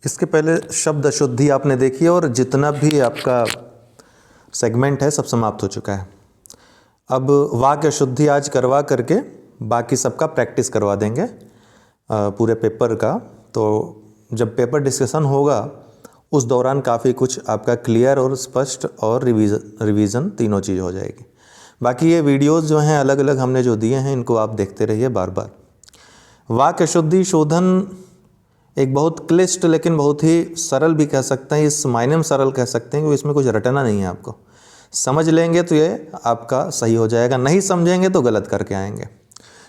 इसके पहले शब्द अशुद्धि आपने देखी है और जितना भी आपका सेगमेंट है सब समाप्त हो चुका है। अब वाक्य अशुद्धि आज करवा करके बाकी सबका प्रैक्टिस करवा देंगे पूरे पेपर का। तो जब पेपर डिस्कशन होगा उस दौरान काफ़ी कुछ आपका क्लियर और स्पष्ट और रिवीजन तीनों चीज़ हो जाएगी। बाकी ये वीडियोस जो हैं अलग अलग हमने जो दिए हैं इनको आप देखते रहिए बार बार। वाक्य अशुद्धि शोधन एक बहुत क्लिष्ट लेकिन बहुत ही सरल भी कह सकते हैं, इस मायने में सरल कह सकते हैं क्योंकि इसमें कुछ रटना नहीं है। आपको समझ लेंगे तो ये आपका सही हो जाएगा, नहीं समझेंगे तो गलत करके आएंगे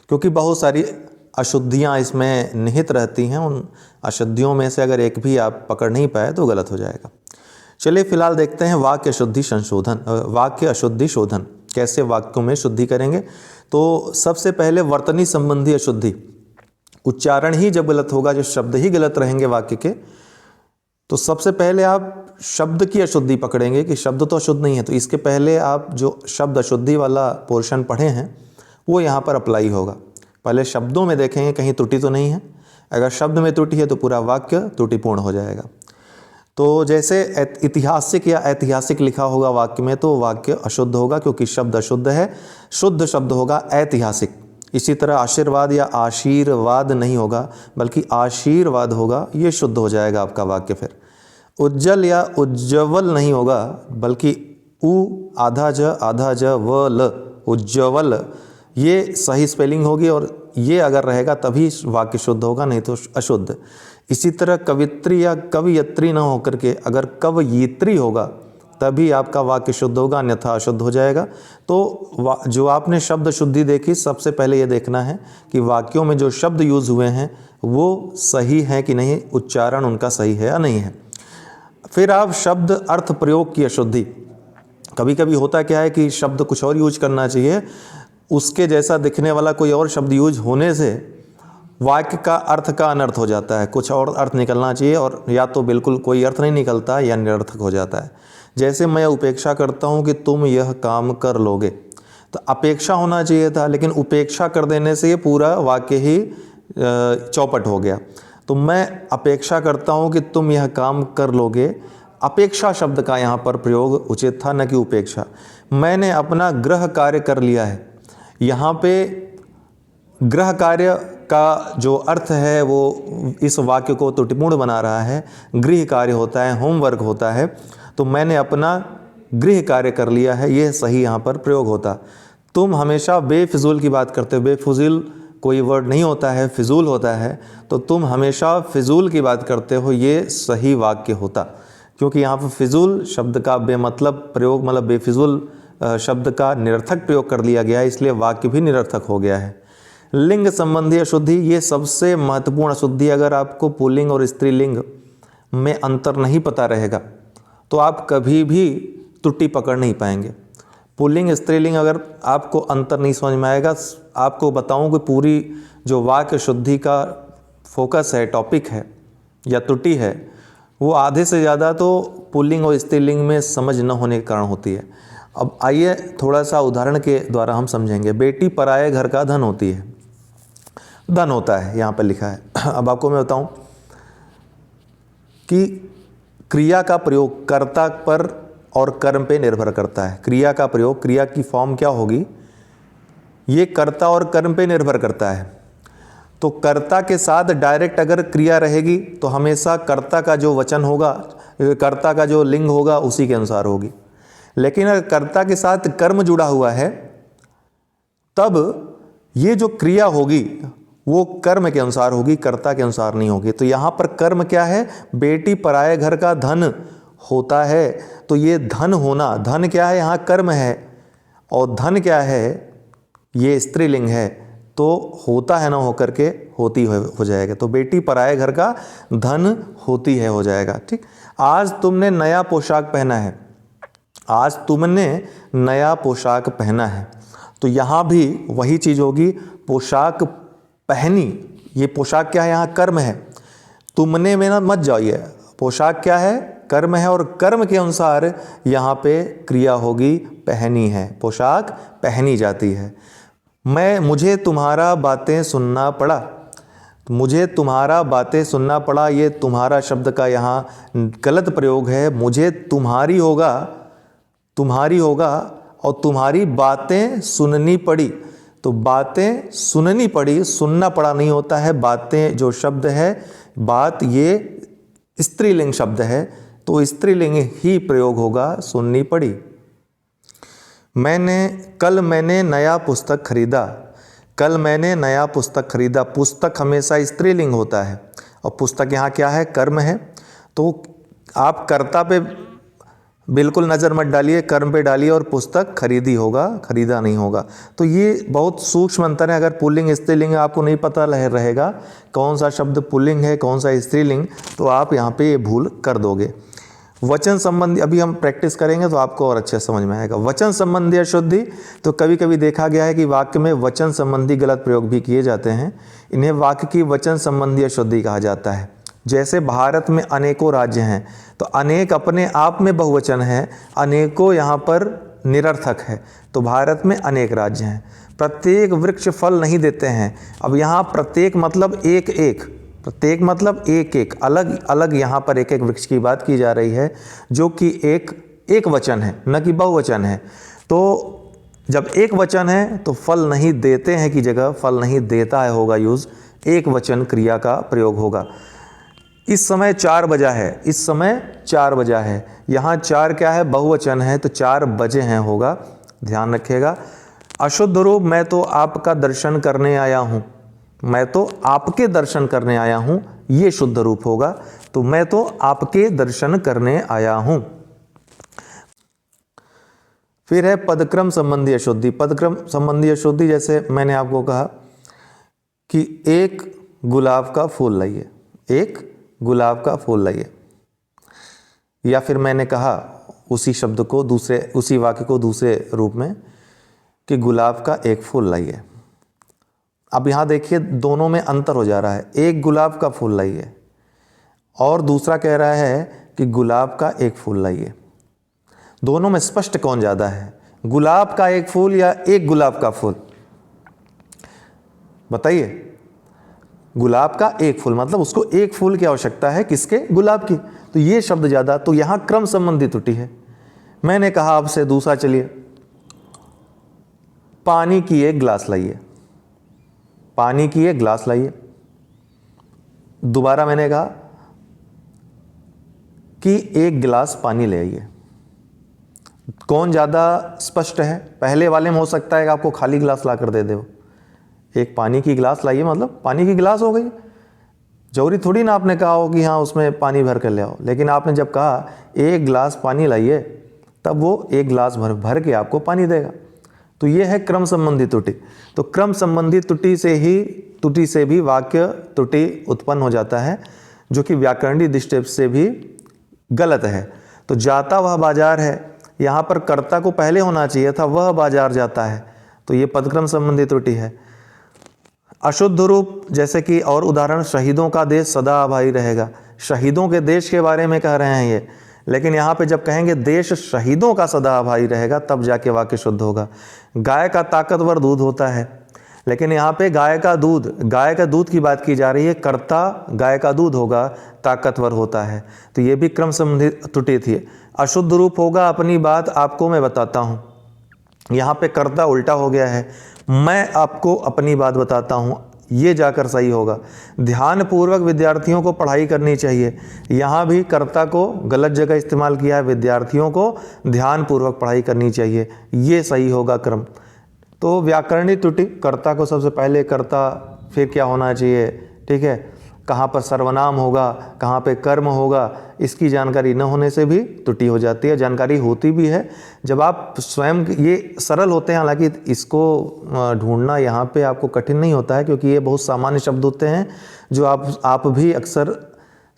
क्योंकि बहुत सारी अशुद्धियाँ इसमें निहित रहती हैं। उन अशुद्धियों में से अगर एक भी आप पकड़ नहीं पाए तो गलत हो जाएगा। चलिए फिलहाल देखते हैं वाक्य अशुद्धि संशोधन, वाक्य अशुद्धि शोधन कैसे वाक्यों में शुद्धि करेंगे। तो सबसे पहले वर्तनी संबंधी अशुद्धि, उच्चारण ही जब गलत होगा, जो शब्द ही गलत रहेंगे वाक्य के, तो सबसे पहले आप शब्द की अशुद्धि पकड़ेंगे कि शब्द तो अशुद्ध नहीं है। तो इसके पहले आप जो शब्द अशुद्धि वाला पोर्शन पढ़े हैं वो यहाँ पर अप्लाई होगा। पहले शब्दों में देखेंगे कहीं त्रुटि तो नहीं है, अगर शब्द में त्रुटि है तो पूरा वाक्य त्रुटिपूर्ण हो जाएगा। तो जैसे ऐतिहासिक या ऐतिहासिक लिखा होगा वाक्य में तो वाक्य अशुद्ध होगा क्योंकि शब्द अशुद्ध है, शुद्ध शब्द होगा ऐतिहासिक। इसी तरह आशीर्वाद या आशीर्वाद नहीं होगा बल्कि आशीर्वाद होगा, ये शुद्ध हो जाएगा आपका वाक्य। फिर उज्जवल या उज्जवल नहीं होगा बल्कि आधा ज व ल, उज्जवल, ये सही स्पेलिंग होगी और ये अगर रहेगा तभी वाक्य शुद्ध होगा, नहीं तो अशुद्ध। इसी तरह कवित्री या कवियत्री ना होकर के अगर कवयित्री होगा तभी आपका वाक्य शुद्ध होगा, अन्यथा अशुद्ध हो जाएगा। तो जो आपने शब्द शुद्धि देखी, सबसे पहले ये देखना है कि वाक्यों में जो शब्द यूज़ हुए हैं वो सही है कि नहीं, उच्चारण उनका सही है या नहीं है। फिर आप शब्द अर्थ प्रयोग की अशुद्धि, कभी कभी होता क्या है कि शब्द कुछ और यूज करना चाहिए, उसके जैसा दिखने वाला कोई और शब्द यूज होने से वाक्य का अर्थ का अनर्थ हो जाता है। कुछ और अर्थ निकलना चाहिए और या तो बिल्कुल कोई अर्थ नहीं निकलता या निरर्थक हो जाता है। जैसे मैं उपेक्षा करता हूँ कि तुम यह काम कर लोगे, तो अपेक्षा होना चाहिए था लेकिन उपेक्षा कर देने से ये पूरा वाक्य ही चौपट हो गया। तो मैं अपेक्षा करता हूँ कि तुम यह काम कर लोगे, अपेक्षा शब्द का यहाँ पर प्रयोग उचित था, न कि उपेक्षा। मैंने अपना गृह कार्य कर लिया है, यहाँ पे गृह कार्य का जो अर्थ है वो इस वाक्य को त्रुटिपूर्ण बना रहा है। गृह कार्य होता है, होमवर्क होता है, तो मैंने अपना गृह कार्य कर लिया है, ये सही यहाँ पर प्रयोग होता। तुम हमेशा बेफिजूल की बात करते हो, बेफिजूल कोई वर्ड नहीं होता है, फिजूल होता है, तो तुम हमेशा फिजूल की बात करते हो, ये सही वाक्य होता। क्योंकि यहाँ पर फिजूल शब्द का बेमतलब प्रयोग, मतलब बेफिजूल शब्द का निरर्थक प्रयोग कर लिया गया है, इसलिए वाक्य भी निरर्थक हो गया है। लिंग संबंधी अशुद्धि, ये सबसे महत्वपूर्ण अशुद्धि। अगर आपको पुल्लिंग और स्त्रीलिंग में अंतर नहीं पता रहेगा तो आप कभी भी त्रुटि पकड़ नहीं पाएंगे। पुल्लिंग स्त्रीलिंग अगर आपको अंतर नहीं समझ में आएगा, आपको बताऊं कि पूरी जो वाक्य शुद्धि का फोकस है, टॉपिक है या त्रुटि है, वो आधे से ज़्यादा तो पुल्लिंग और स्त्रीलिंग में समझ न होने के कारण होती है। अब आइए थोड़ा सा उदाहरण के द्वारा हम समझेंगे। बेटी पराये घर का धन होती है, धन होता है यहाँ पर लिखा है। अब आपको मैं बताऊं कि क्रिया का प्रयोग कर्ता पर और कर्म पे निर्भर करता है। क्रिया का प्रयोग, क्रिया की फॉर्म क्या होगी, ये कर्ता और कर्म पे निर्भर करता है। तो कर्ता के साथ डायरेक्ट अगर क्रिया रहेगी तो हमेशा कर्ता का जो वचन होगा, कर्ता का जो लिंग होगा उसी के अनुसार होगी। लेकिन अगर कर्ता के साथ कर्म जुड़ा हुआ है तब ये जो क्रिया होगी वो कर्म के अनुसार होगी, कर्ता के अनुसार नहीं होगी। तो यहाँ पर कर्म क्या है, बेटी पराये घर का धन होता है, तो ये धन होना, धन क्या है यहाँ कर्म है, और धन क्या है ये स्त्रीलिंग है, तो होता है ना होकर के होती हो जाएगा। तो बेटी पराये घर का धन होती है हो जाएगा। ठीक। आज तुमने नया पोशाक पहना है, आज तुमने नया पोशाक पहना है, तो यहाँ भी वही चीज़ होगी, पोशाक पहनी। ये पोशाक क्या है यहाँ कर्म है, तुमने में ना मत जाइए, पोशाक क्या है कर्म है और कर्म के अनुसार यहाँ पे क्रिया होगी पहनी है, पोशाक पहनी जाती है। मुझे तुम्हारा बातें सुनना पड़ा, मुझे तुम्हारा बातें सुनना पड़ा, ये तुम्हारा शब्द का यहाँ गलत प्रयोग है। मुझे तुम्हारी होगा, तुम्हारी होगा, और तुम्हारी बातें सुननी पड़ी। तो बातें सुननी पड़ी, सुनना पड़ा नहीं होता है। बातें जो शब्द है, बात ये स्त्रीलिंग शब्द है, तो स्त्रीलिंग ही प्रयोग होगा, सुननी पड़ी। कल मैंने नया पुस्तक खरीदा। कल मैंने नया पुस्तक खरीदा। पुस्तक हमेशा स्त्रीलिंग होता है और पुस्तक यहाँ क्या है, कर्म है। तो आप कर्ता पे बिल्कुल नज़र मत डालिए, कर्म पे डालिए और पुस्तक खरीदी होगा, खरीदा नहीं होगा। तो ये बहुत सूक्ष्म अंतर है। अगर पुल्लिंग स्त्रीलिंग आपको नहीं पता रहेगा कौन सा शब्द पुल्लिंग है कौन सा स्त्रीलिंग, तो आप यहाँ पे ये भूल कर दोगे। वचन संबंधी अभी हम प्रैक्टिस करेंगे तो आपको और अच्छे समझ में आएगा। वचन संबंधी अशुद्धि, तो कभी कभी देखा गया है कि वाक्य में वचन संबंधी गलत प्रयोग भी किए जाते हैं। इन्हें वाक्य की वचन संबंधी अशुद्धि कहा जाता है। जैसे भारत में अनेकों राज्य हैं, तो अनेक अपने आप में बहुवचन है, अनेकों यहाँ पर निरर्थक है। तो भारत में अनेक राज्य हैं। प्रत्येक वृक्ष फल नहीं देते हैं। अब यहाँ प्रत्येक मतलब एक एक, प्रत्येक मतलब एक एक, अलग अलग यहाँ पर एक एक वृक्ष की बात की जा रही है, जो कि एक वचन है, न कि बहुवचन है। तो जब एक वचन है तो फल नहीं देते हैं की जगह फल नहीं देता है होगा यूज़, एक वचन क्रिया का प्रयोग होगा। इस समय 4 बजा है, इस समय 4 बजा है। यहाँ 4 क्या है, बहुवचन है, तो 4 बजे हैं होगा, ध्यान रखिएगा। अशुद्ध रूप, मैं तो आपका दर्शन करने आया हूँ। मैं तो आपके दर्शन करने आया हूँ, ये शुद्ध रूप होगा। तो मैं तो आपके दर्शन करने आया हूँ। फिर है पदक्रम संबंधी अशुद्धि। पदक्रम संबंधी अशुद्धि, जैसे मैंने आपको कहा कि एक गुलाब का फूल लाइए, एक गुलाब का फूल लाइए, या फिर मैंने कहा उसी शब्द को दूसरे, उसी वाक्य को दूसरे रूप में कि गुलाब का एक फूल लाइए। अब यहाँ देखिए दोनों में अंतर हो जा रहा है। एक गुलाब का फूल लाइए और दूसरा कह रहा है कि गुलाब का एक फूल लाइए। दोनों में स्पष्ट कौन ज़्यादा है, गुलाब का एक फूल या एक गुलाब का फूल? बताइए। गुलाब का एक फूल मतलब उसको एक फूल की आवश्यकता है, किसके, गुलाब की। तो ये शब्द ज़्यादा, तो यहाँ क्रम संबंधी त्रुटि है। मैंने कहा आपसे दूसरा, चलिए पानी की एक गिलास लाइए, पानी की एक गिलास लाइए। दोबारा मैंने कहा कि एक गिलास पानी ले आइए। कौन ज़्यादा स्पष्ट है? पहले वाले में हो सकता है कि आपको खाली गिलास ला कर दे दे, एक पानी की गिलास लाइए मतलब पानी की गिलास हो गई। जरूरी थोड़ी ना आपने कहा हो कि हाँ उसमें पानी भर कर ले आओ, लेकिन आपने जब कहा एक गिलास पानी लाइए, तब वो एक गिलास भर के आपको पानी देगा। तो ये है क्रम संबंधी त्रुटि। तो क्रम संबंधी त्रुटि से भी वाक्य त्रुटि उत्पन्न हो जाता है, जो कि व्याकरणीय दृष्टि से भी गलत है। तो जाता वह बाजार है, यहाँ पर कर्ता को पहले होना चाहिए था, वह बाजार जाता है, तो ये पदक्रम संबंधी त्रुटि है। अशुद्ध रूप, जैसे कि और उदाहरण, शहीदों का देश सदा आभारी रहेगा। शहीदों के देश के बारे में कह रहे हैं ये, लेकिन यहाँ पे जब कहेंगे देश शहीदों का सदा आभारी रहेगा, तब जाके वाक्य शुद्ध होगा। गाय का ताकतवर दूध होता है, लेकिन यहाँ पे गाय का दूध की बात की जा रही है, कर्ता गाय का दूध होगा, ताकतवर होता है। तो ये भी क्रम संबंधी त्रुटि थी। अशुद्ध रूप होगा, अपनी बात आपको मैं बताता हूँ। यहाँ पे कर्ता उल्टा हो गया है, मैं आपको अपनी बात बताता हूँ, ये जाकर सही होगा। ध्यानपूर्वक विद्यार्थियों को पढ़ाई करनी चाहिए, यहाँ भी कर्ता को गलत जगह इस्तेमाल किया है, विद्यार्थियों को ध्यानपूर्वक पढ़ाई करनी चाहिए, ये सही होगा क्रम। तो व्याकरणीय त्रुटि, कर्ता को सबसे पहले कर्ता, फिर क्या होना चाहिए, ठीक है, कहाँ पर सर्वनाम होगा, कहाँ पे कर्म होगा, इसकी जानकारी न होने से भी त्रुटि हो जाती है। जानकारी होती भी है जब आप स्वयं, ये सरल होते हैं, हालांकि इसको ढूंढना यहाँ पे आपको कठिन नहीं होता है, क्योंकि ये बहुत सामान्य शब्द होते हैं जो आप भी अक्सर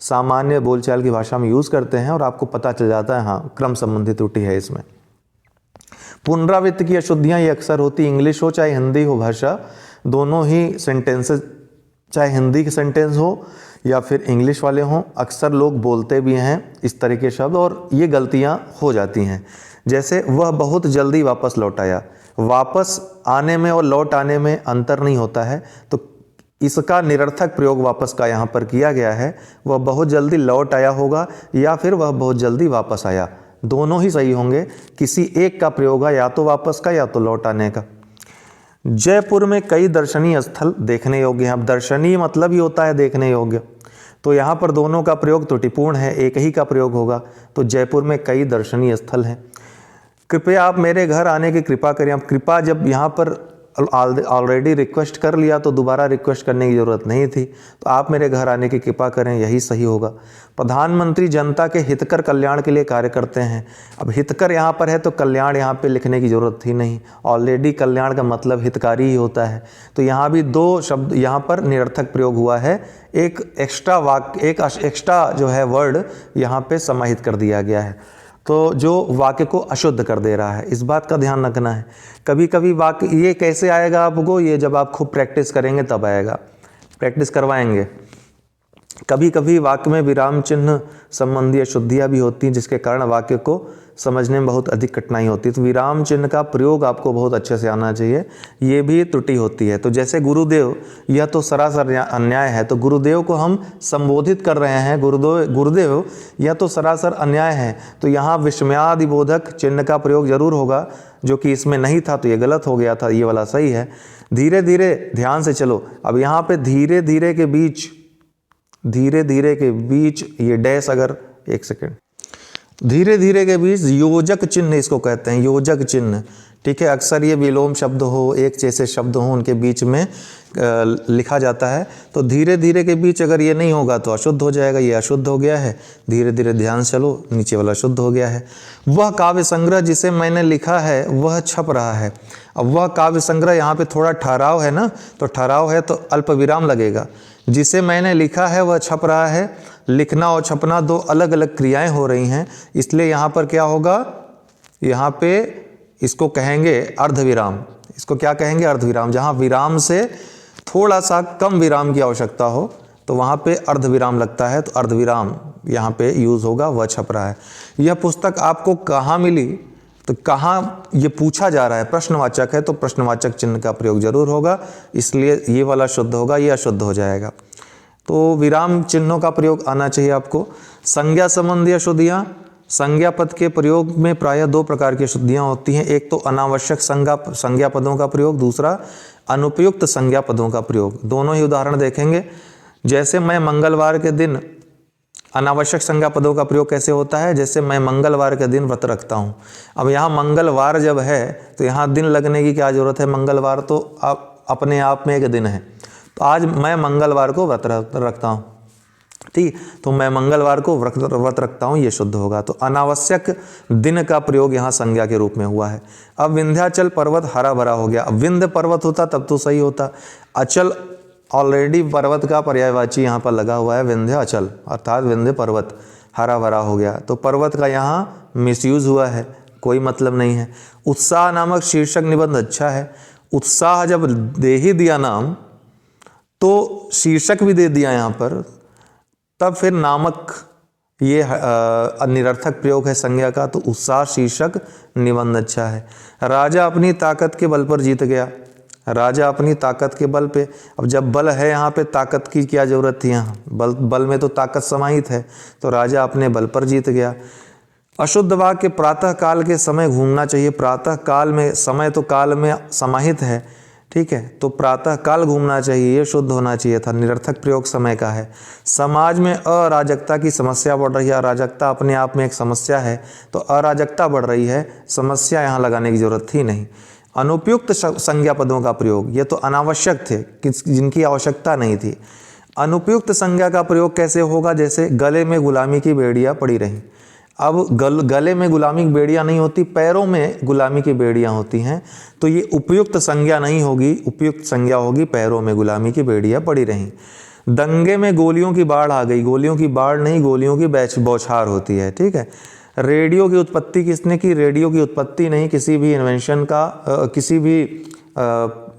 सामान्य बोलचाल की भाषा में यूज़ करते हैं, और आपको पता चल जाता है हाँ क्रम संबंधी त्रुटि है इसमें। पुनरावृत्ति की अशुद्धियाँ ये अक्सर होती, इंग्लिश हो चाहे हिंदी हो भाषा, दोनों ही सेंटेंसेस, चाहे हिंदी के सेंटेंस हो या फिर इंग्लिश वाले हों, अक्सर लोग बोलते भी हैं इस तरह के शब्द, और ये गलतियां हो जाती हैं। जैसे वह बहुत जल्दी वापस लौट आया, वापस आने में और लौट आने में अंतर नहीं होता है, तो इसका निरर्थक प्रयोग वापस का यहाँ पर किया गया है, वह बहुत जल्दी लौट आया होगा या फिर वह बहुत जल्दी वापस आया, दोनों ही सही होंगे। किसी एक का प्रयोग है या तो वापस का या तो लौट आने का। जयपुर में कई दर्शनीय स्थल देखने योग्य हैं। अब दर्शनीय मतलब ही होता है देखने योग्य, तो यहाँ पर दोनों का प्रयोग त्रुटिपूर्ण है, एक ही का प्रयोग होगा। तो जयपुर में कई दर्शनीय स्थल हैं। कृपया आप मेरे घर आने की कृपा करें। अब कृपा जब यहाँ पर ऑलरेडी रिक्वेस्ट कर लिया तो दोबारा रिक्वेस्ट करने की ज़रूरत नहीं थी, तो आप मेरे घर आने की कृपा करें, यही सही होगा। प्रधानमंत्री जनता के हितकर कल्याण के लिए कार्य करते हैं। अब हितकर यहाँ पर है तो कल्याण यहाँ पे लिखने की ज़रूरत थी नहीं, ऑलरेडी कल्याण का मतलब हितकारी ही होता है। तो यहाँ भी दो शब्द यहाँ पर निरर्थक प्रयोग हुआ है, एक एक्स्ट्रा वाक्य, एक एक्स्ट्रा जो है वर्ड यहाँ पे समाहित कर दिया गया है, तो जो वाक्य को अशुद्ध कर दे रहा है। इस बात का ध्यान रखना है। कभी कभी वाक्य ये कैसे आएगा आपको, ये जब आप खूब प्रैक्टिस करेंगे तब आएगा, प्रैक्टिस करवाएंगे। कभी कभी वाक्य में विराम चिन्ह संबंधी अशुद्धियाँ भी होती हैं, जिसके कारण वाक्य को समझने में बहुत अधिक कठिनाई होती है। तो विराम चिन्ह का प्रयोग आपको बहुत अच्छे से आना चाहिए, ये भी त्रुटि होती है। तो जैसे गुरुदेव, यह तो सरासर अन्याय है, तो गुरुदेव को हम संबोधित कर रहे हैं, गुरुदेव यह तो सरासर अन्याय है, तो यहाँ विस्मयादिबोधक चिन्ह का प्रयोग जरूर होगा, जो कि इसमें नहीं था, तो ये गलत हो गया था, ये वाला सही है। धीरे धीरे, ध्यान से चलो। अब यहाँ पे धीरे धीरे के बीच, धीरे धीरे के बीच ये डैश, अगर एक सेकेंड, धीरे धीरे के बीच योजक चिन्ह इसको कहते हैं, योजक चिन्ह, ठीक है। अक्सर ये विलोम शब्द हो, एक जैसे शब्द हो, उनके बीच में लिखा जाता है। तो धीरे धीरे के बीच अगर ये नहीं होगा तो अशुद्ध हो जाएगा, ये अशुद्ध हो गया है। धीरे धीरे ध्यान चलो, नीचे वाला शुद्ध हो गया है। वह काव्य संग्रह जिसे मैंने लिखा है वह छप रहा है। अब वह काव्य संग्रह, यहाँ पे थोड़ा ठहराव है ना, तो ठहराव है तो अल्प विराम लगेगा। जिसे मैंने लिखा है वह छप रहा है। लिखना और छपना दो अलग अलग क्रियाएं हो रही हैं, इसलिए यहाँ पर क्या होगा, यहाँ पे इसको कहेंगे अर्धविराम। इसको क्या कहेंगे, अर्धविराम। जहाँ विराम से थोड़ा सा कम विराम की आवश्यकता हो तो वहाँ पे अर्धविराम लगता है, तो अर्धविराम यहाँ पे यूज़ होगा, वह छप रहा है। यह पुस्तक आपको कहाँ मिली, तो कहाँ ये पूछा जा रहा है, प्रश्नवाचक है, तो प्रश्नवाचक चिन्ह का प्रयोग जरूर होगा, इसलिए ये वाला शुद्ध होगा, ये अशुद्ध हो जाएगा। तो विराम चिन्हों का प्रयोग आना चाहिए आपको। संज्ञा संबंधी अशुद्धियाँ, संज्ञा पद के प्रयोग में प्रायः दो प्रकार की अशुद्धियाँ होती हैं। एक तो अनावश्यक संज्ञा पदों का प्रयोग, दूसरा अनुपयुक्त संज्ञा पदों का प्रयोग। दोनों ही उदाहरण देखेंगे। जैसे मैं मंगलवार के दिन, अनावश्यक संज्ञा पदों का प्रयोग कैसे होता है, जैसे मैं मंगलवार के दिन व्रत रखता हूँ। अब यहाँ मंगलवार जब है तो यहाँ दिन लगने की क्या जरूरत है, मंगलवार तो अपने आप में एक दिन है, तो आज मैं मंगलवार को व्रत रखता हूँ, ठीक। तो मैं मंगलवार को व्रत रखता हूँ, ये शुद्ध होगा। तो अनावश्यक दिन का प्रयोग यहाँ संज्ञा के रूप में हुआ है। अब विंध्याचल पर्वत हरा भरा हो गया। अब विंध्य पर्वत होता तब तो सही होता, अचल ऑलरेडी पर्वत का पर्यायवाची यहाँ पर लगा हुआ है, विंध्याचल अर्थात विंध्य पर्वत, हरा भरा हो गया, तो पर्वत का यहाँ मिसयूज हुआ है, कोई मतलब नहीं है। उत्साह नामक शीर्षक निबंध अच्छा है। उत्साह जब दे ही दिया नाम, तो शीर्षक भी दे दिया यहाँ पर, तब फिर नामक ये निरर्थक प्रयोग है संज्ञा का, तो उत्साह शीर्षक निबंध अच्छा है। राजा अपनी ताकत के बल पर जीत गया। राजा अपनी ताकत के बल पे, अब जब बल है यहाँ पे ताकत की क्या जरूरत थी, यहाँ बल में तो ताकत समाहित है, तो राजा अपने बल पर जीत गया। अशुद्ध वाक्य, प्रातः काल के समय घूमना चाहिए। प्रातः काल में, समय तो काल में समाहित है, ठीक है, तो प्रातः काल घूमना चाहिए, ये शुद्ध होना चाहिए था। निरर्थक प्रयोग समय का है। समाज में अराजकता की समस्या बढ़ रही है। अराजकता अपने आप में एक समस्या है, तो अराजकता बढ़ रही है, समस्या यहाँ लगाने की जरूरत थी नहीं। अनुपयुक्त संज्ञा पदों का प्रयोग, ये तो अनावश्यक थे, जिनकी आवश्यकता नहीं थी। अनुपयुक्त संज्ञा का प्रयोग कैसे होगा, जैसे गले में गुलामी की बेड़ियाँ पड़ी रहीं। अब गले में गुलामी की बेड़ियाँ नहीं होती, पैरों में गुलामी की बेड़ियाँ होती हैं, तो ये उपयुक्त संज्ञा नहीं होगी, उपयुक्त संज्ञा होगी पैरों में गुलामी की बेड़ियाँ पड़ी रहीं। दंगे में गोलियों की बाढ़ आ गई। गोलियों की बाढ़ नहीं, गोलियों की बौछार होती है, ठीक है। रेडियो की उत्पत्ति किसने की, रेडियो की उत्पत्ति नहीं, किसी भी इन्वेंशन का, किसी भी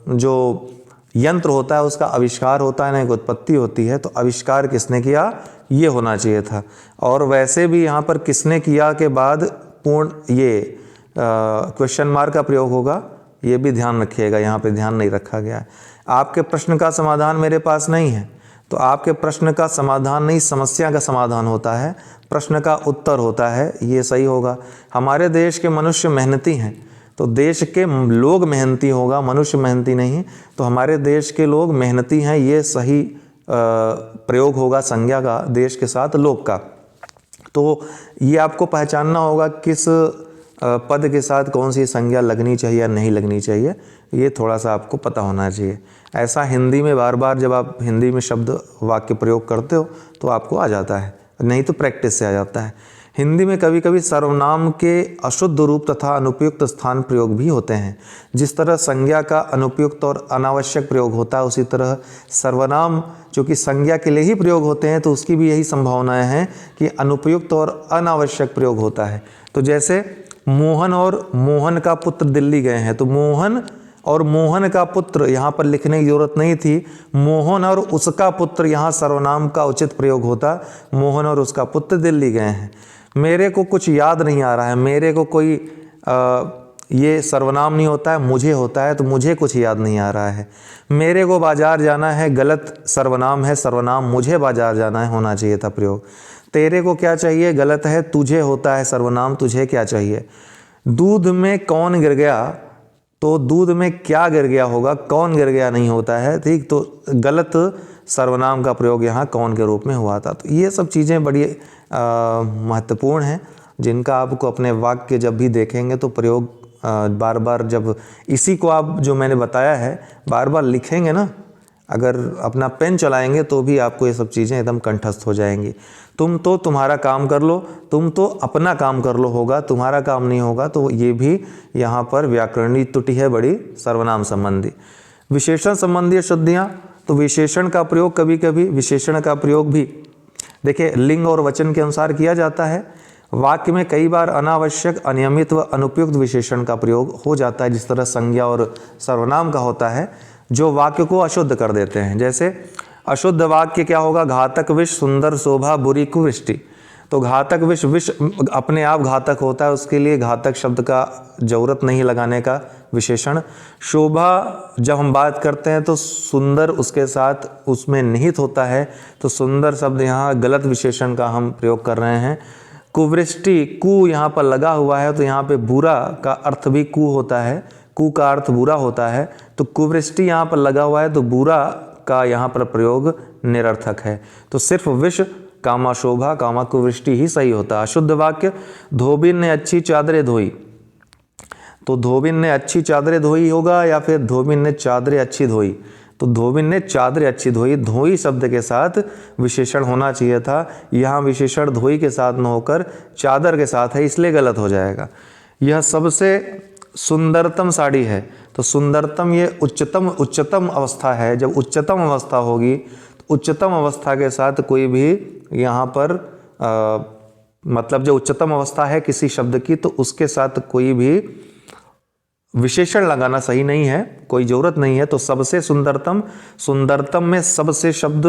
जो यंत्र होता है उसका आविष्कार होता है ना, एक उत्पत्ति होती है, तो आविष्कार किसने किया, ये होना चाहिए था। और वैसे भी यहाँ पर किसने किया के बाद पूर्ण ये क्वेश्चन मार्क का प्रयोग होगा, ये भी ध्यान रखिएगा, यहाँ पे ध्यान नहीं रखा गया है। आपके प्रश्न का समाधान मेरे पास नहीं है, तो आपके प्रश्न का समाधान नहीं, समस्या का समाधान होता है, प्रश्न का उत्तर होता है, ये सही होगा। हमारे देश के मनुष्य मेहनती हैं, तो देश के लोग मेहनती होगा, मनुष्य मेहनती नहीं। तो हमारे देश के लोग मेहनती हैं, ये सही प्रयोग होगा संज्ञा का देश के साथ लोग का। तो ये आपको पहचानना होगा किस पद के साथ कौन सी संज्ञा लगनी चाहिए या नहीं लगनी चाहिए, ये थोड़ा सा आपको पता होना चाहिए। ऐसा हिंदी में बार बार जब आप हिंदी में शब्द वाक्य प्रयोग करते हो तो आपको आ जाता है, नहीं तो प्रैक्टिस से आ जाता है। हिंदी में कभी कभी सर्वनाम के अशुद्ध रूप तथा अनुपयुक्त स्थान प्रयोग भी होते हैं। जिस तरह संज्ञा का अनुपयुक्त और अनावश्यक प्रयोग होता है, उसी तरह सर्वनाम जो कि संज्ञा के लिए ही प्रयोग होते हैं, तो उसकी भी यही संभावनाएं हैं कि अनुपयुक्त और अनावश्यक प्रयोग होता है। तो जैसे मोहन और मोहन का पुत्र दिल्ली गए हैं, तो मोहन और मोहन का पुत्र यहाँ पर लिखने की जरूरत नहीं थी, मोहन और उसका पुत्र यहाँ सर्वनाम का उचित प्रयोग होता, मोहन और उसका पुत्र दिल्ली गए हैं। मेरे को कुछ याद नहीं आ रहा है, मेरे को कोई ये सर्वनाम नहीं होता है, मुझे होता है, तो मुझे कुछ याद नहीं आ रहा है। मेरे को बाजार जाना है, गलत सर्वनाम है, सर्वनाम मुझे बाजार जाना है होना चाहिए था प्रयोग। तेरे को क्या चाहिए, गलत है, तुझे होता है सर्वनाम, तुझे क्या चाहिए। दूध में कौन गिर गया, तो दूध में क्या गिर गया होगा, कौन गिर गया नहीं होता है, ठीक। तो गलत सर्वनाम का प्रयोग यहाँ कौन के रूप में हुआ था। तो ये सब चीज़ें बड़ी महत्वपूर्ण हैं, जिनका आपको अपने वाक्य जब भी देखेंगे तो प्रयोग बार बार, जब इसी को आप जो मैंने बताया है बार बार लिखेंगे ना, अगर अपना पेन चलाएंगे तो भी आपको ये सब चीज़ें एकदम कंठस्थ हो जाएंगी। तुम तो तुम्हारा काम कर लो, तुम तो अपना काम कर लो होगा, तुम्हारा काम नहीं होगा। तो ये भी यहाँ पर व्याकरणीय त्रुटि है बड़ी सर्वनाम संबंधी। विशेषण संबंधी अशुद्धियाँ, तो विशेषण का प्रयोग कभी कभी, विशेषण का प्रयोग भी देखिए लिंग और वचन के अनुसार किया जाता है। वाक्य में कई बार अनावश्यक, अनियमित व अनुपयुक्त विशेषण का प्रयोग हो जाता है, जिस तरह संज्ञा और सर्वनाम का होता है, जो वाक्य को अशुद्ध कर देते हैं। जैसे अशुद्ध वाक्य क्या होगा, घातक विष, सुंदर शोभा, बुरी कुवृष्टि। तो घातक विष, विष अपने आप घातक होता है, उसके लिए घातक शब्द का जरूरत नहीं लगाने का विशेषण। शोभा जब हम बात करते हैं तो सुंदर उसके साथ उसमें निहित होता है, तो सुंदर शब्द यहाँ गलत विशेषण का हम प्रयोग कर रहे हैं। कुवृष्टि, कु यहाँ पर लगा हुआ है, तो यहाँ पे बुरा का अर्थ भी कु होता है, कु का अर्थ बुरा होता है। तो कुवृष्टि यहाँ पर लगा हुआ है, तो बुरा का यहाँ पर प्रयोग निरर्थक है। तो सिर्फ विष कामा शोभा कामा कुवृष्टि ही सही होता है। अशुद्ध वाक्य, धोबिन ने अच्छी चादरें धोई, तो धोबिन ने अच्छी चादरें धोई होगा या फिर धोबिन ने चादरें अच्छी धोई। तो धोबिन ने चादरें अच्छी धोई, धोई शब्द के साथ विशेषण होना चाहिए था, यहाँ विशेषण धोई के साथ न होकर चादर के साथ है, इसलिए गलत हो जाएगा। यह सबसे सुंदरतम साड़ी है, तो सुंदरतम ये उच्चतम अवस्था है। जब उच्चतम अवस्था होगी तो उच्चतम अवस्था के साथ कोई भी यहाँ पर मतलब जो उच्चतम अवस्था है किसी शब्द की, तो उसके साथ कोई भी विशेषण लगाना सही नहीं है, कोई जरूरत नहीं है। तो सबसे सुंदरतम, सुंदरतम में सबसे शब्द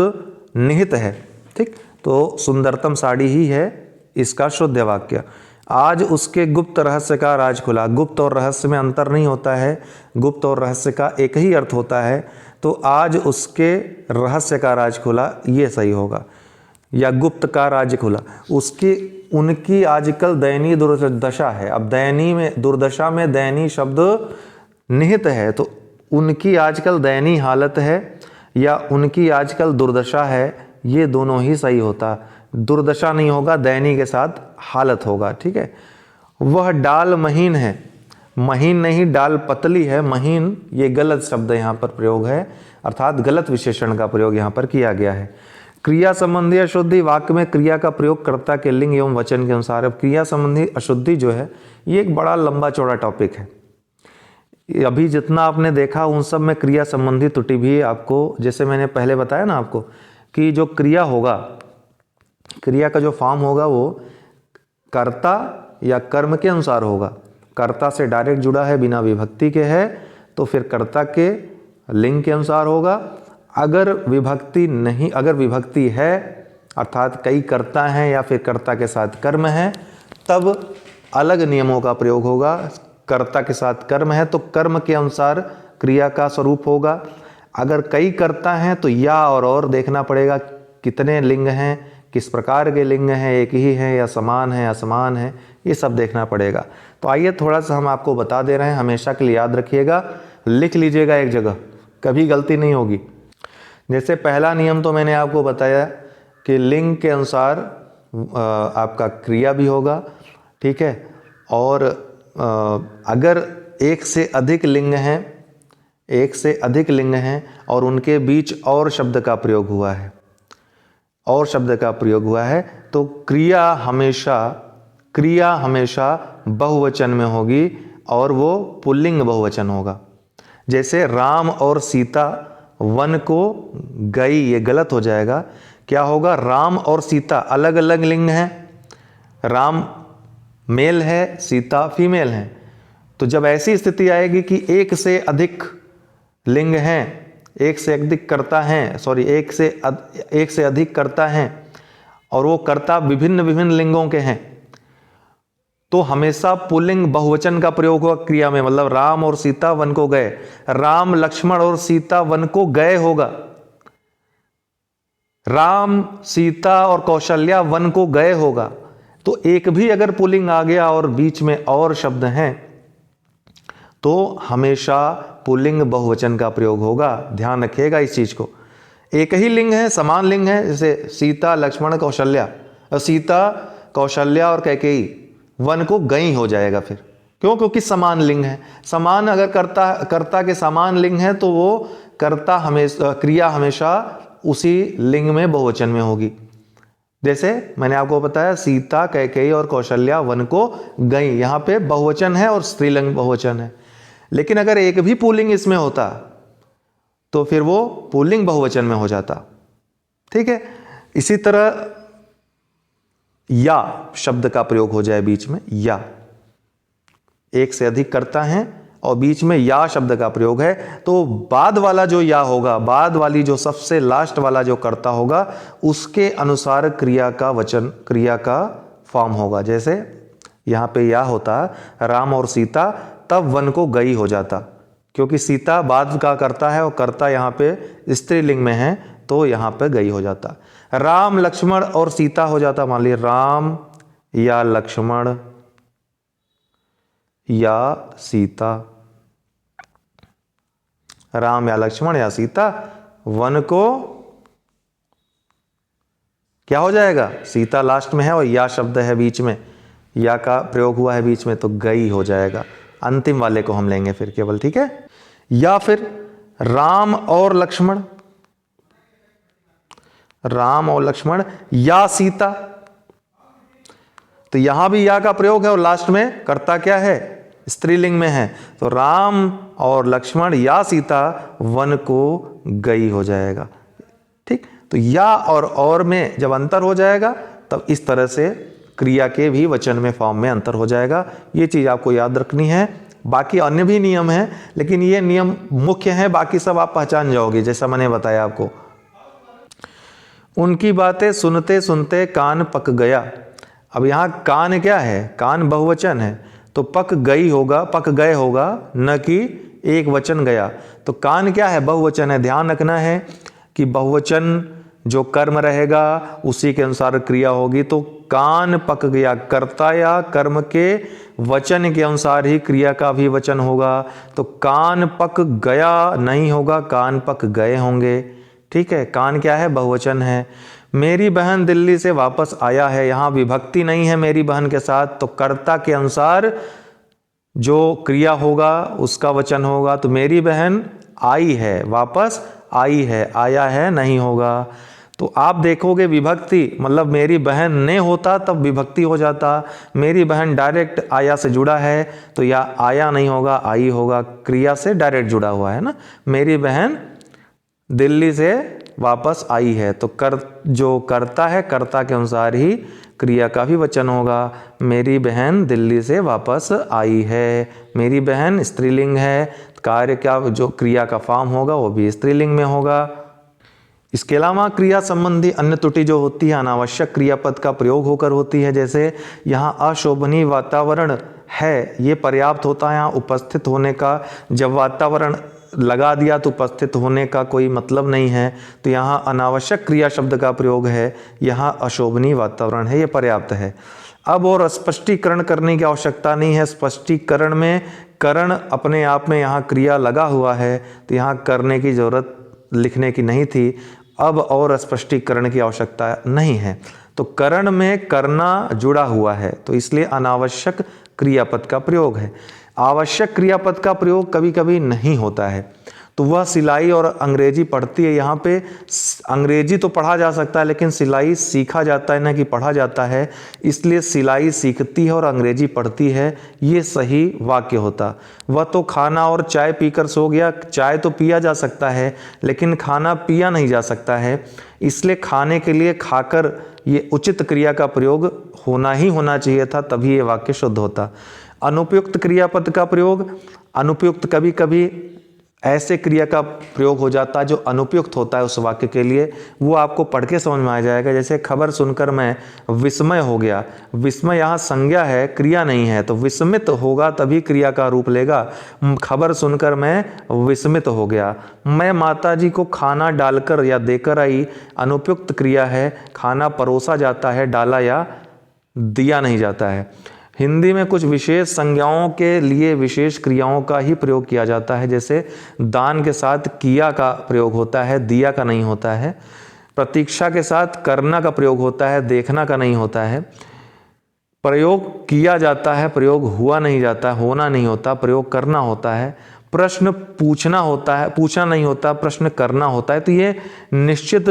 निहित है, ठीक। तो सुंदरतम साड़ी ही है इसका शुद्ध वाक्य। आज उसके गुप्त रहस्य का राज खुला, गुप्त और रहस्य में अंतर नहीं होता है, गुप्त और रहस्य का एक ही अर्थ होता है। तो आज उसके रहस्य का राज खुला, ये सही होगा, या गुप्त का राज खुला। उसकी उनकी आजकल दयनीय दुर्दशा है। अब दयनीय में, दुर्दशा में दयनीय शब्द निहित है, तो उनकी आजकल दयनीय हालत है या उनकी आजकल दुर्दशा है, ये दोनों ही सही होता। दुर्दशा नहीं होगा, दयनीय के साथ हालत होगा, ठीक है। वह डाल महीन है, महीन नहीं डाल पतली है, महीन ये गलत शब्द यहाँ पर प्रयोग है, अर्थात गलत विशेषण का प्रयोग यहाँ पर किया गया है। क्रिया संबंधी अशुद्धि, वाक्य में क्रिया का प्रयोग कर्ता के लिंग एवं वचन के अनुसार। अब क्रिया संबंधी अशुद्धि जो है ये एक बड़ा लंबा चौड़ा टॉपिक है। अभी जितना आपने देखा उन सब में क्रिया संबंधी त्रुटि भी आपको, जैसे मैंने पहले बताया ना आपको कि जो क्रिया होगा, क्रिया का जो फॉर्म होगा वो कर्ता या कर्म के अनुसार होगा। कर्ता से डायरेक्ट जुड़ा है, बिना विभक्ति के है, तो फिर कर्ता के लिंग के अनुसार होगा। अगर विभक्ति नहीं, अगर विभक्ति है अर्थात कई कर्ता हैं या फिर कर्ता के साथ कर्म है, तब अलग नियमों का प्रयोग होगा। कर्ता के साथ कर्म है तो कर्म के अनुसार क्रिया का स्वरूप होगा। अगर कई कर्ता हैं तो या और देखना पड़ेगा कितने लिंग हैं, किस प्रकार के लिंग हैं, एक ही हैं या समान है, असमान है, ये सब देखना पड़ेगा। तो आइए थोड़ा सा हम आपको बता दे रहे हैं, हमेशा के लिए याद रखिएगा, लिख लीजिएगा एक जगह, कभी गलती नहीं होगी। जैसे पहला नियम तो मैंने आपको बताया कि लिंग के अनुसार आपका क्रिया भी होगा, ठीक है। और अगर एक से अधिक लिंग हैं और उनके बीच और शब्द का प्रयोग हुआ है, तो क्रिया हमेशा बहुवचन में होगी और वो पुल्लिंग बहुवचन होगा। जैसे राम और सीता वन को गई, ये गलत हो जाएगा। क्या होगा, राम और सीता अलग अलग लिंग हैं, राम मेल है, सीता फीमेल है। तो जब ऐसी स्थिति आएगी कि एक से अधिक लिंग हैं, एक से अधिक कर्ता हैं और वो कर्ता विभिन्न लिंगों के हैं, तो हमेशा पुल्लिंग बहुवचन का प्रयोग होगा क्रिया में। मतलब राम और सीता वन को गए, राम लक्ष्मण और सीता वन को गए होगा, राम सीता और कौशल्या वन को गए होगा। तो एक भी अगर पुल्लिंग आ गया और बीच में और शब्द हैं तो हमेशा पुल्लिंग बहुवचन का प्रयोग होगा, ध्यान रखिएगा इस चीज को। एक ही लिंग है, समान लिंग है, जैसे सीता लक्ष्मण कौशल्या, सीता कौशल्या और कैकेयी वन को गई हो जाएगा फिर, क्योंकि समान लिंग है। समान अगर कर्ता के समान लिंग है तो वो क्रिया हमेशा उसी लिंग में बहुवचन में होगी। जैसे मैंने आपको बताया सीता कैकेयी और कौशल्या वन को गई, यहां पे बहुवचन है और स्त्रीलिंग बहुवचन है। लेकिन अगर एक भी पुल्लिंग इसमें होता तो फिर वो पुल्लिंग बहुवचन में हो जाता, ठीक है। इसी तरह या शब्द का प्रयोग हो जाए बीच में, या एक से अधिक कर्ता हैं और बीच में या शब्द का प्रयोग है, तो बाद वाला जो या होगा, बाद वाली जो सबसे लास्ट वाला जो कर्ता होगा, उसके अनुसार क्रिया का फॉर्म होगा। जैसे यहां पे या होता राम और सीता, तब वन को गई हो जाता, क्योंकि सीता बाद का कर्ता है और कर्ता यहां पे स्त्रीलिंग में है, तो यहां पे गई हो जाता। राम लक्ष्मण और सीता हो जाता, मान लीजिए राम या लक्ष्मण या सीता, राम या लक्ष्मण या सीता वन को क्या हो जाएगा, सीता लास्ट में है और या शब्द है बीच में, या का प्रयोग हुआ है बीच में, तो गई हो जाएगा। अंतिम वाले को हम लेंगे फिर केवल, ठीक है। या फिर राम और लक्ष्मण या सीता, तो यहां भी या का प्रयोग है और लास्ट में कर्ता क्या है, स्त्रीलिंग में है, तो राम और लक्ष्मण या सीता वन को गई हो जाएगा, ठीक। तो या और में जब अंतर हो जाएगा तब इस तरह से क्रिया के भी वचन में फॉर्म में अंतर हो जाएगा। ये चीज आपको याद रखनी है। बाकी अन्य भी नियम हैं, लेकिन ये नियम मुख्य हैं, बाकी सब आप पहचान जाओगे जैसा मैंने बताया आपको। उनकी बातें सुनते सुनते कान पक गया। अब यहाँ कान क्या है, कान बहुवचन है, तो पक गए होगा, न कि एक वचन गया। तो कान क्या है, बहुवचन है। ध्यान रखना है कि बहुवचन जो कर्म रहेगा उसी के अनुसार क्रिया होगी। तो कान पक गया, कर्ता या कर्म के वचन के अनुसार ही क्रिया का भी वचन होगा। तो कान पक गया नहीं होगा, कान पक गए होंगे, ठीक है। कान क्या है, बहुवचन है। मेरी बहन दिल्ली से वापस आया है, यहाँ विभक्ति नहीं है मेरी बहन के साथ, तो कर्ता के अनुसार जो क्रिया होगा उसका वचन होगा। तो मेरी बहन आई है, वापस आई है, आया है नहीं होगा। तो आप देखोगे विभक्ति, मतलब मेरी बहन ने होता तब विभक्ति हो जाता। मेरी बहन डायरेक्ट आया से जुड़ा है तो या आया नहीं होगा, आई होगा, क्रिया से डायरेक्ट जुड़ा हुआ है ना। मेरी बहन दिल्ली से वापस आई है, तो जो करता है कर्ता के अनुसार ही क्रिया का भी वचन होगा। मेरी बहन दिल्ली से वापस आई है, मेरी बहन स्त्रीलिंग है, कार्य का जो क्रिया का फॉर्म होगा वो भी स्त्रीलिंग में होगा। इसके अलावा क्रिया संबंधी अन्य त्रुटि जो होती है अनावश्यक क्रियापद का प्रयोग होकर होती है। जैसे यहाँ अशोभनीय वातावरण है, ये पर्याप्त होता है यहाँ उपस्थित होने का। जब वातावरण लगा दिया तो उपस्थित होने का कोई मतलब नहीं है, तो यहाँ अनावश्यक क्रिया शब्द का प्रयोग है, यहाँ अशोभनीय वातावरण है, ये पर्याप्त है। अब और स्पष्टीकरण करने की आवश्यकता नहीं है। स्पष्टीकरण में करण अपने आप में यहाँ क्रिया लगा हुआ है, तो यहाँ करने की ज़रूरत लिखने की नहीं थी। अब और स्पष्टीकरण की आवश्यकता नहीं है, तो करण में करना जुड़ा हुआ है, तो इसलिए अनावश्यक क्रियापद का प्रयोग है। आवश्यक क्रियापद का प्रयोग कभी कभी नहीं होता है, तो वह सिलाई और अंग्रेजी पढ़ती है। यहाँ पे अंग्रेजी तो पढ़ा जा सकता है, लेकिन सिलाई सीखा जाता है, ना कि पढ़ा जाता है, इसलिए सिलाई सीखती है और अंग्रेजी पढ़ती है, ये सही वाक्य होता। वह तो खाना और चाय पीकर सो गया। चाय तो पिया जा सकता है, लेकिन खाना पिया नहीं जा सकता है, इसलिए खाने के लिए खाकर, ये उचित क्रिया का प्रयोग होना चाहिए था, तभी ये वाक्य शुद्ध होता। अनुपयुक्त क्रियापद का प्रयोग, अनुपयुक्त कभी कभी ऐसे क्रिया का प्रयोग हो जाता है जो अनुपयुक्त होता है उस वाक्य के लिए, वो आपको पढ़ के समझ में आ जाएगा। जैसे खबर सुनकर मैं विस्मय हो गया। विस्मय यहाँ संज्ञा है, क्रिया नहीं है, तो विस्मित होगा तभी क्रिया का रूप लेगा। खबर सुनकर मैं विस्मित हो गया। मैं माताजी को खाना डालकर या देकर आई, अनुपयुक्त क्रिया है, खाना परोसा जाता है, डाला या दिया नहीं जाता है। हिंदी में कुछ विशेष संज्ञाओं के लिए विशेष क्रियाओं का ही प्रयोग किया जाता है, जैसे दान के साथ किया का प्रयोग होता है, दिया का नहीं होता है। प्रतीक्षा के साथ करना का प्रयोग होता है, देखना का नहीं होता है। प्रयोग किया जाता है, प्रयोग हुआ नहीं जाता, होना नहीं होता, प्रयोग करना होता है। प्रश्न पूछना होता है, पूछना नहीं होता, प्रश्न करना होता है। तो ये निश्चित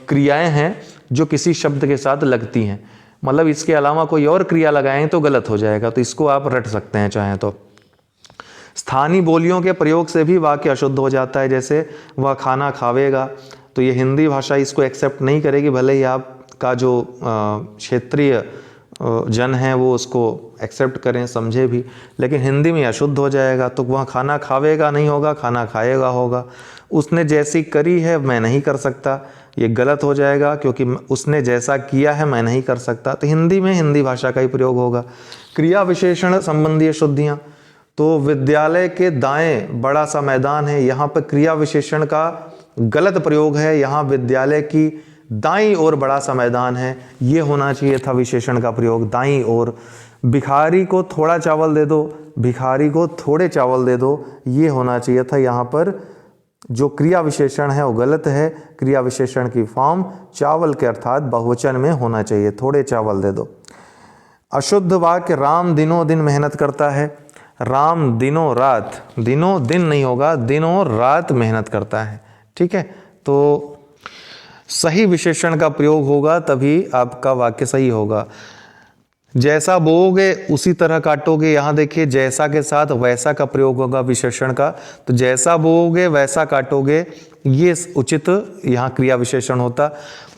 क्रियाएं हैं जो किसी शब्द के साथ लगती हैं, मतलब इसके अलावा कोई और क्रिया लगाएं तो गलत हो जाएगा, तो इसको आप रट सकते हैं चाहें तो। स्थानीय बोलियों के प्रयोग से भी वाक्य अशुद्ध हो जाता है, जैसे वह खाना खावेगा, तो ये हिंदी भाषा इसको एक्सेप्ट नहीं करेगी, भले ही आपका जो क्षेत्रीय जन है वो उसको एक्सेप्ट करें, समझे भी, लेकिन हिंदी में अशुद्ध हो जाएगा। तो वह खाना खावेगा नहीं होगा, खाना खाएगा होगा। उसने जैसी करी है मैं नहीं कर सकता, ये गलत हो जाएगा, क्योंकि उसने जैसा किया है मैं नहीं कर सकता। तो हिंदी में हिंदी भाषा का ही प्रयोग होगा। क्रिया विशेषण संबंधी अशुद्धियाँ, तो विद्यालय के दाएं बड़ा सा मैदान है, यहाँ पर क्रिया विशेषण का गलत प्रयोग है। यहाँ विद्यालय की दाईं ओर बड़ा सा मैदान है, ये होना चाहिए था विशेषण का प्रयोग, दाईं ओर। भिखारी को थोड़ा चावल दे दो, भिखारी को थोड़े चावल दे दो, ये होना चाहिए था। यहाँ पर जो क्रिया विशेषण है वो गलत है। क्रिया विशेषण की फॉर्म चावल के अर्थात बहुवचन में होना चाहिए, थोड़े चावल दे दो। अशुद्ध वाक्य, राम दिनों दिन मेहनत करता है। राम दिनों रात, दिनों दिन नहीं होगा, दिनों रात मेहनत करता है, ठीक है। तो सही विशेषण का प्रयोग होगा तभी आपका वाक्य सही होगा। जैसा बोओगे उसी तरह काटोगे, यहाँ देखिए जैसा के साथ वैसा का प्रयोग होगा विशेषण का, तो जैसा बोओगे वैसा काटोगे, ये उचित यहाँ क्रिया विशेषण होता।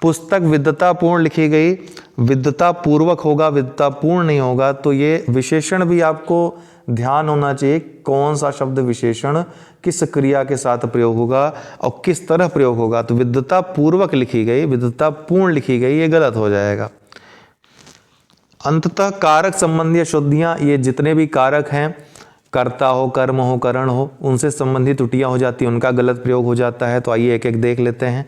पुस्तक विद्वतापूर्ण लिखी गई, विद्वतापूर्वक होगा, विद्वतापूर्ण नहीं होगा, तो ये विशेषण भी आपको ध्यान होना चाहिए कौन सा शब्द विशेषण किस क्रिया के साथ प्रयोग होगा और किस तरह प्रयोग होगा। तो विद्वतापूर्वक लिखी गई, विद्वतापूर्ण लिखी गई, ये गलत हो जाएगा। अंततः कारक संबंधी अशुद्धियाँ, ये जितने भी कारक हैं, कर्ता हो, कर्म हो, करण हो, उनसे संबंधित त्रुटियाँ हो जाती हैं, उनका गलत प्रयोग हो जाता है। तो आइए एक एक देख लेते हैं।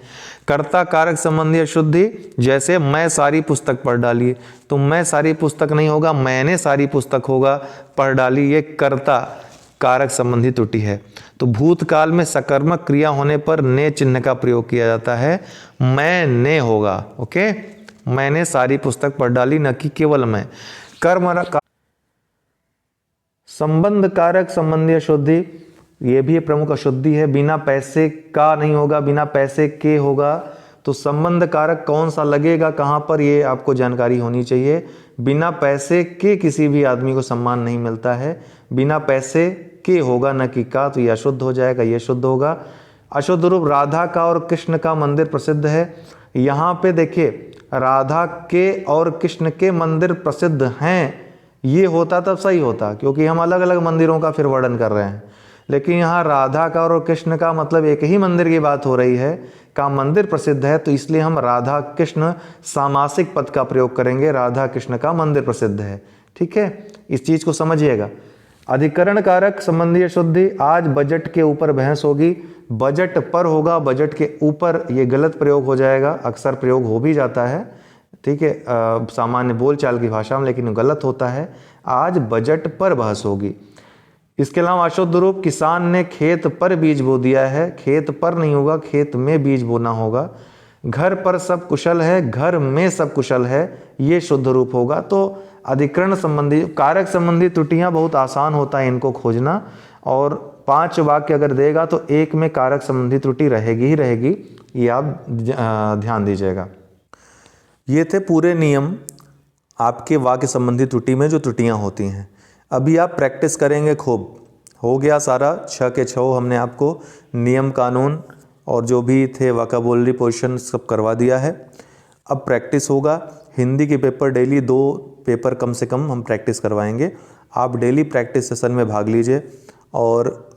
कर्ता कारक संबंधी अशुद्धि, जैसे मैं सारी पुस्तक पढ़ डाली, तो मैं सारी पुस्तक नहीं होगा, मैंने सारी पुस्तक होगा, पढ़ डाली, ये कर्ता कारक संबंधी त्रुटि है। तो भूतकाल में सकर्मक क्रिया होने पर ने चिन्ह का प्रयोग किया जाता है, मैंने होगा, ओके, मैंने सारी पुस्तक पढ़ डाली, न कि केवल मैं। कर्म संबंध कारक संबंधी अशुद्धि, ये भी प्रमुख अशुद्धि है। बिना पैसे का नहीं होगा, बिना पैसे के होगा। तो संबंध कारक कौन सा लगेगा कहाँ पर, ये आपको जानकारी होनी चाहिए। बिना पैसे के किसी भी आदमी को सम्मान नहीं मिलता है, बिना पैसे के होगा न कि का, तो ये अशुद्ध हो जाएगा, ये शुद्ध होगा। अशुद्ध रूप, राधा का और कृष्ण का मंदिर प्रसिद्ध है। यहाँ पे देखिए राधा के और कृष्ण के मंदिर प्रसिद्ध हैं, ये होता तब सही होता, क्योंकि हम अलग अलग मंदिरों का फिर वर्णन कर रहे हैं। लेकिन यहाँ राधा का और कृष्ण का मतलब एक ही मंदिर की बात हो रही है, का मंदिर प्रसिद्ध है, तो इसलिए हम राधा कृष्ण सामासिक पद का प्रयोग करेंगे, राधा कृष्ण का मंदिर प्रसिद्ध है, ठीक है। इस चीज़ को समझिएगा। अधिकरण कारक संबंधी अशुद्धि, आज बजट के ऊपर बहस होगी। बजट पर होगा, बजट के ऊपर, ये गलत प्रयोग हो जाएगा, अक्सर प्रयोग हो भी जाता है, ठीक है, सामान्य बोलचाल की भाषा में, लेकिन गलत होता है। आज बजट पर बहस होगी। इसके अलावा अशुद्ध रूप, किसान ने खेत पर बीज बो दिया है, खेत पर नहीं होगा, खेत में बीज बोना होगा। घर पर सब कुशल है, घर में सब कुशल है, ये शुद्ध रूप होगा। तो अधिकरण संबंधी, कारक संबंधी त्रुटियां बहुत आसान होता है इनको खोजना, और 5 वाक्य अगर देगा तो एक में कारक संबंधी त्रुटि रहेगी ही रहेगी, ये आप ध्यान दीजिएगा। ये थे पूरे नियम आपके वाक्य संबंधी त्रुटि में जो त्रुटियां होती हैं। अभी आप प्रैक्टिस करेंगे खूब। हो गया सारा 6 के 6 हमने आपको नियम कानून और जो भी थे वोकैबुलरी पोजीशन सब करवा दिया है। अब प्रैक्टिस होगा। हिंदी के पेपर डेली 2 पेपर कम से कम हम प्रैक्टिस करवाएंगे। आप डेली प्रैक्टिस सेशन में भाग लीजिए, और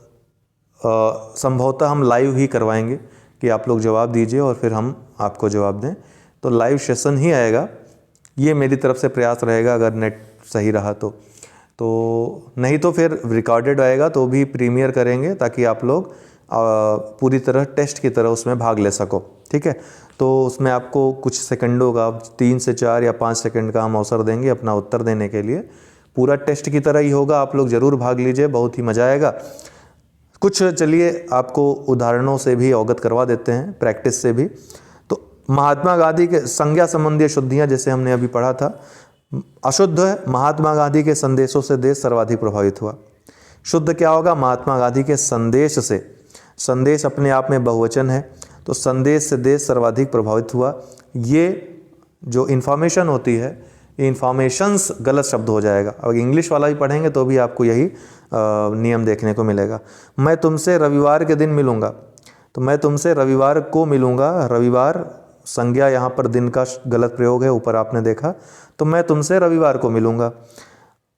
संभवतः हम लाइव ही करवाएंगे कि आप लोग जवाब दीजिए और फिर हम आपको जवाब दें। तो लाइव सेशन ही आएगा, ये मेरी तरफ से प्रयास रहेगा अगर नेट सही रहा तो नहीं तो फिर रिकॉर्डेड आएगा तो भी प्रीमियर करेंगे, ताकि आप लोग पूरी तरह टेस्ट की तरह उसमें भाग ले सको, ठीक है। तो उसमें आपको कुछ सेकंडों का, 3 से 4 या 5 सेकंड का हम अवसर देंगे अपना उत्तर देने के लिए। पूरा टेस्ट की तरह ही होगा, आप लोग ज़रूर भाग लीजिए, बहुत ही मज़ा आएगा। कुछ चलिए आपको उदाहरणों से भी अवगत करवा देते हैं, प्रैक्टिस से भी। तो महात्मा गांधी के संज्ञा संबंधी अशुद्धियाँ, जैसे हमने अभी पढ़ा था। अशुद्ध है, महात्मा गांधी के संदेशों से देश सर्वाधिक प्रभावित हुआ। शुद्ध क्या होगा? महात्मा गांधी के संदेश से। संदेश अपने आप में बहुवचन है, तो संदेश से देश सर्वाधिक प्रभावित हुआ। ये जो इन्फॉर्मेशन होती है, ये इन्फॉर्मेशंस गलत शब्द हो जाएगा। अगर इंग्लिश वाला भी पढ़ेंगे तो भी आपको यही नियम देखने को मिलेगा। मैं तुमसे रविवार के दिन मिलूँगा, तो मैं तुमसे रविवार को मिलूँगा। रविवार संज्ञा यहाँ पर दिन का गलत प्रयोग है, ऊपर आपने देखा। तो मैं तुमसे रविवार को मिलूँगा।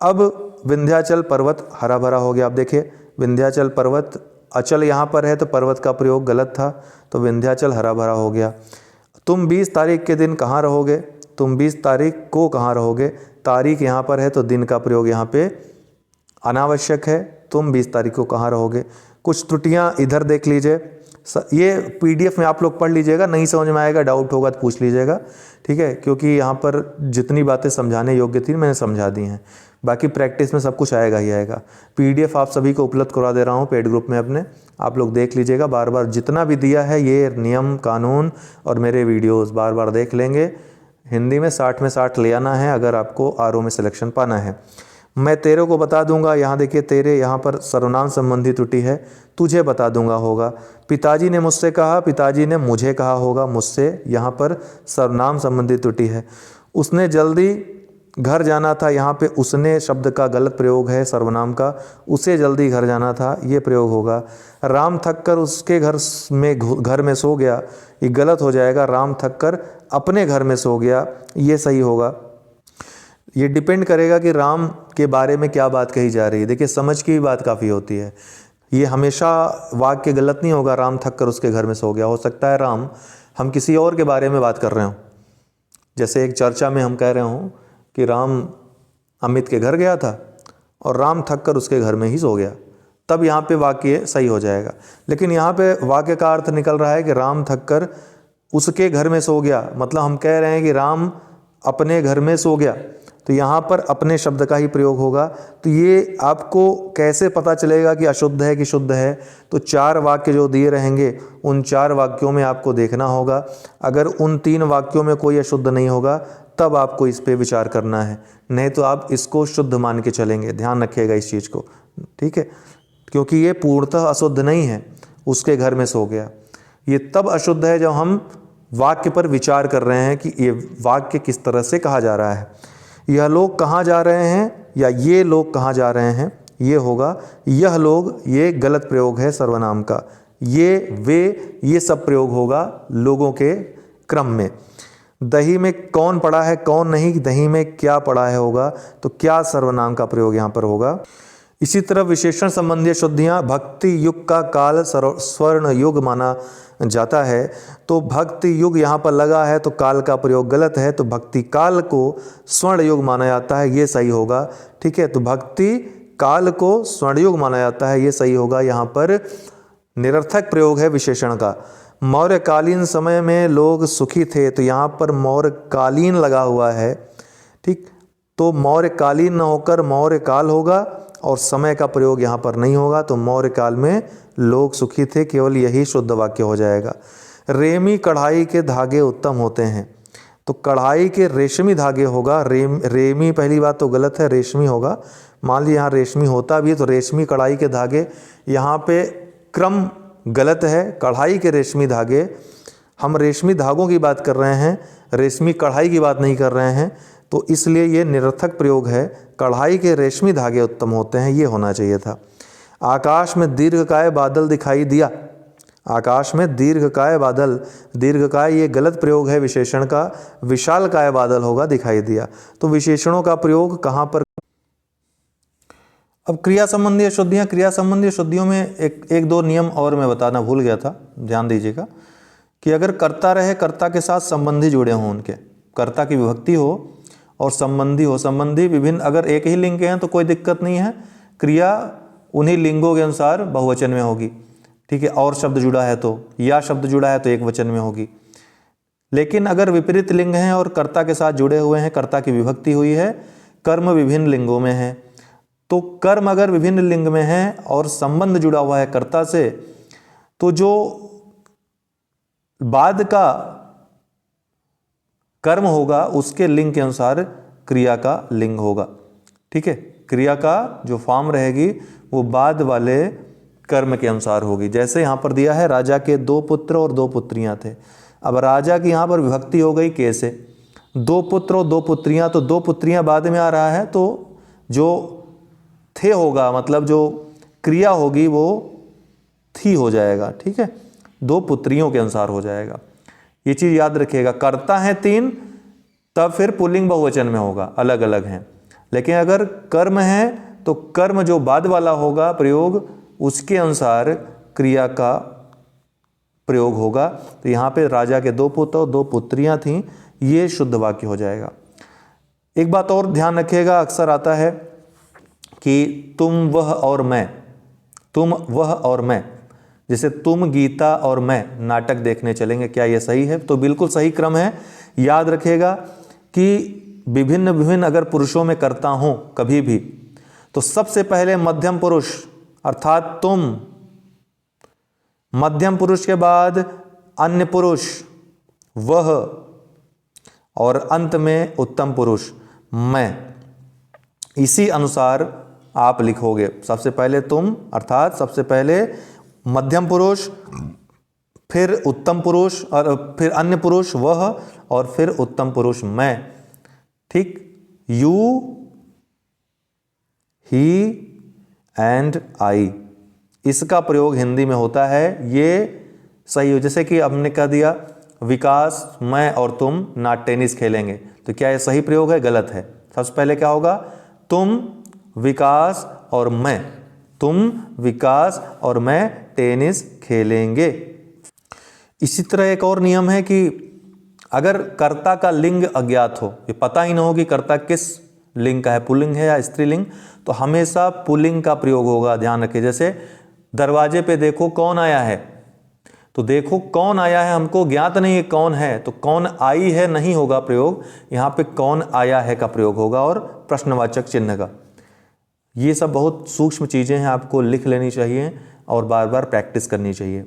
अब विंध्याचल पर्वत हरा भरा हो गया। आप देखिए, विंध्याचल पर्वत, अचल यहाँ पर है तो पर्वत का प्रयोग गलत था, तो विंध्याचल हरा भरा हो गया। तुम 20 तारीख के दिन कहाँ रहोगे? तुम 20 तारीख को कहाँ रहोगे? तारीख यहाँ पर है तो दिन का प्रयोग यहाँ पे अनावश्यक है। तुम 20 तारीख को कहाँ रहोगे? कुछ त्रुटियाँ इधर देख लीजिए। ये पीडीएफ में आप लोग पढ़ लीजिएगा, नहीं समझ में आएगा, डाउट होगा तो पूछ लीजिएगा, ठीक है। क्योंकि यहाँ पर जितनी बातें समझाने योग्य थी मैंने समझा दी हैं। बाकी प्रैक्टिस में सब कुछ आएगा ही आएगा। पीडीएफ आप सभी को उपलब्ध करवा दे रहा हूँ पेड ग्रुप में अपने, आप लोग देख लीजिएगा। बार बार जितना भी दिया है, ये नियम कानून और मेरे वीडियोस बार बार देख लेंगे। हिंदी में 60 में 60 ले आना है अगर आपको आरओ में सिलेक्शन पाना है। मैं तेरे को बता दूंगा, यहाँ देखिए तेरे, यहाँ पर सर्वनाम संबंधी त्रुटि है, तुझे बता दूंगा होगा। पिताजी ने मुझसे कहा, पिताजी ने मुझे कहा होगा, मुझसे, यहाँ पर सर्वनाम संबंधी त्रुटि है। उसने जल्दी घर जाना था, यहाँ पे उसने शब्द का गलत प्रयोग है सर्वनाम का, उसे जल्दी घर जाना था, ये प्रयोग होगा। राम थक कर उसके घर में सो गया, ये गलत हो जाएगा। राम थक कर अपने घर में सो गया, ये सही होगा। ये डिपेंड करेगा कि राम के बारे में क्या बात कही जा रही है। देखिए, समझ की भी बात काफ़ी होती है। ये हमेशा वाक्य गलत नहीं होगा, राम थक कर उसके घर में सो गया। हो सकता है राम, हम किसी और के बारे में बात कर रहे हों। जैसे एक चर्चा में हम कह रहे हों कि राम अमित के घर गया था और राम थक कर उसके घर में ही सो गया, तब यहाँ पे वाक्य सही हो जाएगा। लेकिन यहाँ पे वाक्य का अर्थ निकल रहा है कि राम थक कर उसके घर में सो गया, मतलब हम कह रहे हैं कि राम अपने घर में सो गया, तो यहाँ पर अपने शब्द का ही प्रयोग होगा। तो ये आपको कैसे पता चलेगा कि अशुद्ध है कि शुद्ध है? तो 4 वाक्य जो दिए रहेंगे, उन 4 वाक्यों में आपको देखना होगा। अगर उन 3 वाक्यों में कोई अशुद्ध नहीं होगा तब आपको इस पे विचार करना है, नहीं तो आप इसको शुद्ध मान के चलेंगे। ध्यान रखिएगा इस चीज़ को, ठीक है। क्योंकि ये पूर्णतः अशुद्ध नहीं है, उसके घर में सो गया। ये तब अशुद्ध है जब हम वाक्य पर विचार कर रहे हैं कि ये वाक्य किस तरह से कहा जा रहा है। यह लोग कहाँ जा रहे हैं या ये लोग कहाँ जा रहे हैं, ये होगा। यह लोग, ये गलत प्रयोग है सर्वनाम का। ये, वे, ये सब प्रयोग होगा लोगों के क्रम में। दही में कौन पड़ा है, कौन नहीं, दही में क्या पड़ा है होगा, तो क्या सर्वनाम का प्रयोग यहाँ पर होगा। इसी तरह विशेषण संबंधी अशुद्धियाँ, भक्ति युग का काल स्वर्ण युग माना जाता है, तो भक्ति युग यहाँ पर लगा है तो काल का प्रयोग गलत है, तो भक्ति काल को स्वर्ण युग माना जाता है, ये सही होगा, ठीक है। तो भक्ति काल को स्वर्णयुग माना जाता है, ये सही होगा। यहाँ पर निरर्थक प्रयोग है विशेषण का। मौर्यकालीन समय में लोग सुखी थे, तो यहाँ पर मौर्यकालीन लगा हुआ है, ठीक। तो मौर्यकालीन न होकर मौर्यकाल होगा और समय का प्रयोग यहाँ पर नहीं होगा, तो मौर्यकाल में लोग सुखी थे, केवल यही शुद्ध वाक्य हो जाएगा। रेमी कढ़ाई के धागे उत्तम होते हैं, तो कढ़ाई के रेशमी धागे होगा। रेमी पहली बात तो गलत है, रेशमी होगा। मान लीजिए यहाँ रेशमी होता भी है तो रेशमी कढ़ाई के धागे, यहाँ पे क्रम गलत है। कढ़ाई के रेशमी धागे, हम रेशमी धागों की बात कर रहे हैं, रेशमी कढ़ाई की बात नहीं कर रहे हैं, तो इसलिए ये निरर्थक प्रयोग है। कढ़ाई के रेशमी धागे उत्तम होते हैं, ये होना चाहिए था। आकाश में दीर्घकाय बादल दिखाई दिया, आकाश में दीर्घकाय बादल, दीर्घकाय ये गलत प्रयोग है विशेषण का, विशालकाय बादल होगा दिखाई दिया। तो विशेषणों का प्रयोग कहाँ पर। अब क्रिया संबंधी अशुद्धियाँ, क्रिया संबंधी अशुद्धियों में एक दो नियम और मैं बताना भूल गया था, ध्यान दीजिएगा कि अगर कर्ता रहे, कर्ता के साथ संबंधी जुड़े हों, उनके कर्ता की विभक्ति हो और संबंधी हो, संबंधी विभिन्न अगर एक ही लिंग के हैं तो कोई दिक्कत नहीं है, क्रिया उन्हीं लिंगों के अनुसार बहुवचन में होगी, ठीक है। और शब्द जुड़ा है तो, या शब्द जुड़ा है तो एक वचन में होगी। लेकिन अगर विपरीत लिंग हैं और कर्ता के साथ जुड़े हुए हैं, कर्ता की विभक्ति हुई है, कर्म विभिन्न लिंगों में है, तो कर्म अगर विभिन्न लिंग में है और संबंध जुड़ा हुआ है कर्ता से, तो जो बाद का कर्म होगा उसके लिंग के अनुसार क्रिया का लिंग होगा, ठीक है। क्रिया का जो फॉर्म रहेगी वो बाद वाले कर्म के अनुसार होगी। जैसे यहाँ पर दिया है राजा के 2 पुत्र और 2 पुत्रियां थे। अब राजा की यहाँ पर विभक्ति हो गई के से, 2 पुत्र और 2 पुत्रियां, तो 2 पुत्रियां बाद में आ रहा है, तो जो थे होगा, मतलब जो क्रिया होगी वो थी हो जाएगा, ठीक है। 2 पुत्रियों के अनुसार हो जाएगा, ये चीज़ याद रखिएगा। कर्ता है 3 तब फिर पुल्लिंग बहुवचन में होगा, अलग अलग हैं। लेकिन अगर कर्म है तो कर्म जो बाद वाला होगा प्रयोग, उसके अनुसार क्रिया का प्रयोग होगा। तो यहाँ पे राजा के 2 पुत्र और 2 पुत्रियां थीं, ये शुद्ध वाक्य हो जाएगा। एक बात और ध्यान रखिएगा, अक्सर आता है कि तुम वह और मैं, तुम वह और मैं, जैसे तुम गीता और मैं नाटक देखने चलेंगे, क्या यह सही है? तो बिल्कुल सही क्रम है। याद रखिएगा कि विभिन्न विभिन्न अगर पुरुषों में करता हूं कभी भी, तो सबसे पहले मध्यम पुरुष अर्थात तुम, मध्यम पुरुष के बाद अन्य पुरुष वह, और अंत में उत्तम पुरुष मैं। इसी अनुसार आप लिखोगे, सबसे पहले तुम अर्थात सबसे पहले मध्यम पुरुष, फिर उत्तम पुरुष, और फिर अन्य पुरुष वह, और फिर उत्तम पुरुष मैं, ठीक। यू, ही एंड आई, इसका प्रयोग हिंदी में होता है, ये सही हो। जैसे कि हमने कह दिया विकास, मैं और तुम ना टेनिस खेलेंगे, तो क्या ये सही प्रयोग है? गलत है। सबसे पहले क्या होगा? तुम, विकास और मैं, तुम, विकास और मैं टेनिस खेलेंगे। इसी तरह एक और नियम है कि अगर कर्ता का लिंग अज्ञात हो, ये पता ही ना हो कि कर्ता किस लिंग का है, पुल्लिंग है या स्त्रीलिंग, तो हमेशा पुल्लिंग का प्रयोग होगा, ध्यान रखिए। जैसे दरवाजे पे देखो कौन आया है, तो देखो कौन आया है हमको ज्ञात नहीं है कौन है, तो कौन आई है नहीं होगा प्रयोग, यहाँ पे कौन आया है का प्रयोग होगा, और प्रश्नवाचक चिन्ह का। ये सब बहुत सूक्ष्म चीज़ें हैं, आपको लिख लेनी चाहिए और बार बार प्रैक्टिस करनी चाहिए।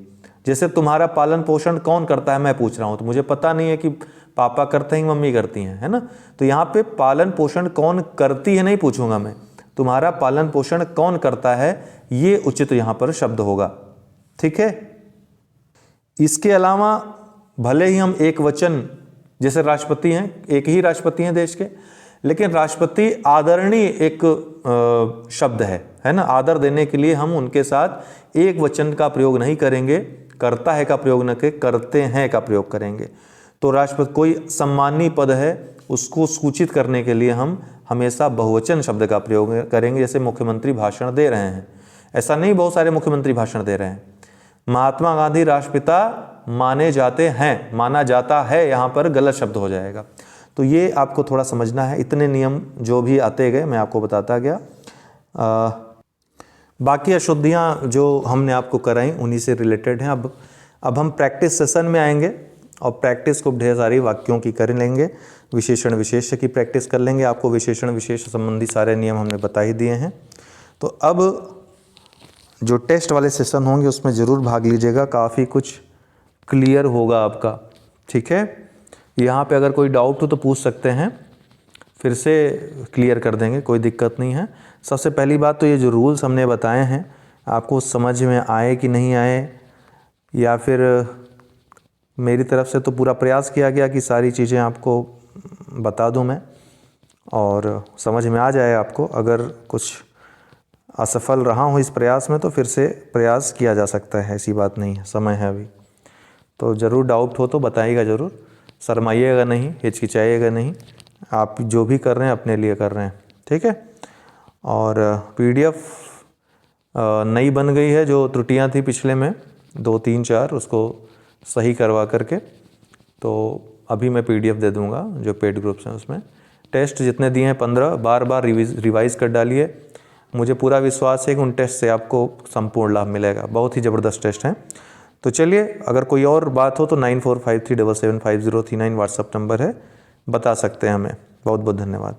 जैसे तुम्हारा पालन पोषण कौन करता है, मैं पूछ रहा हूँ, तो मुझे पता नहीं है कि पापा करते हैं मम्मी करती हैं, है ना। तो यहाँ पे पालन पोषण कौन करती है नहीं पूछूंगा मैं, तुम्हारा पालन पोषण कौन करता है, ये उचित यहाँ पर शब्द होगा, ठीक है। इसके अलावा भले ही हम एक वचन, जैसे राष्ट्रपति हैं, एक ही राष्ट्रपति हैं देश के, लेकिन राष्ट्रपति आदरणीय एक शब्द है ना। आदर देने के लिए हम उनके साथ एक वचन का प्रयोग नहीं करेंगे, करता है का प्रयोग न के करते हैं का प्रयोग करेंगे। तो राष्ट्रपति कोई सम्मानीय पद है, उसको सूचित करने के लिए हम हमेशा बहुवचन शब्द का प्रयोग करेंगे। जैसे मुख्यमंत्री भाषण दे रहे हैं, ऐसा नहीं बहुत सारे मुख्यमंत्री भाषण दे रहे हैं। महात्मा गांधी राष्ट्रपिता माने जाते हैं, माना जाता है, यहाँ पर गलत शब्द हो जाएगा। तो ये आपको थोड़ा समझना है। इतने नियम जो भी आते गए मैं आपको बताता गया। बाकी अशुद्धियाँ जो हमने आपको कराई उन्हीं से रिलेटेड हैं। अब हम प्रैक्टिस सेशन में आएंगे और प्रैक्टिस को ढेर सारी वाक्यों की कर लेंगे, विशेषण विशेष की प्रैक्टिस कर लेंगे। आपको विशेषण विशेष संबंधी सारे नियम हमने बता ही दिए हैं। तो अब जो टेस्ट वाले सेशन होंगे उसमें ज़रूर भाग लीजिएगा, काफ़ी कुछ क्लियर होगा आपका, ठीक है। यहाँ पे अगर कोई डाउट हो तो पूछ सकते हैं, फिर से क्लियर कर देंगे, कोई दिक्कत नहीं है। सबसे पहली बात तो ये जो रूल्स हमने बताए हैं आपको समझ में आए कि नहीं आए, या फिर मेरी तरफ से तो पूरा प्रयास किया गया कि सारी चीज़ें आपको बता दूं मैं और समझ में आ जाए आपको। अगर कुछ असफल रहा हूँ इस प्रयास में तो फिर से प्रयास किया जा सकता है, ऐसी बात नहीं है, समय है अभी। तो ज़रूर डाउट हो तो बताइएगा ज़रूर, शर्माइएगा नहीं, हिचकिचाइएगा नहीं। आप जो भी कर रहे हैं अपने लिए कर रहे हैं, ठीक है। और PDF नई बन गई है, जो त्रुटियां थी पिछले में 2 3 4 उसको सही करवा करके तो अभी मैं PDF दे दूंगा जो पेड ग्रुप्स हैं उसमें। टेस्ट जितने दिए हैं 15 बार बार रिवाइज कर डालिए। मुझे पूरा विश्वास है कि उन टेस्ट से आपको संपूर्ण लाभ मिलेगा, बहुत ही ज़बरदस्त टेस्ट हैं। तो चलिए, अगर कोई और बात हो तो 9453775039 व्हाट्सअप नंबर है, बता सकते हैं हमें। बहुत बहुत धन्यवाद।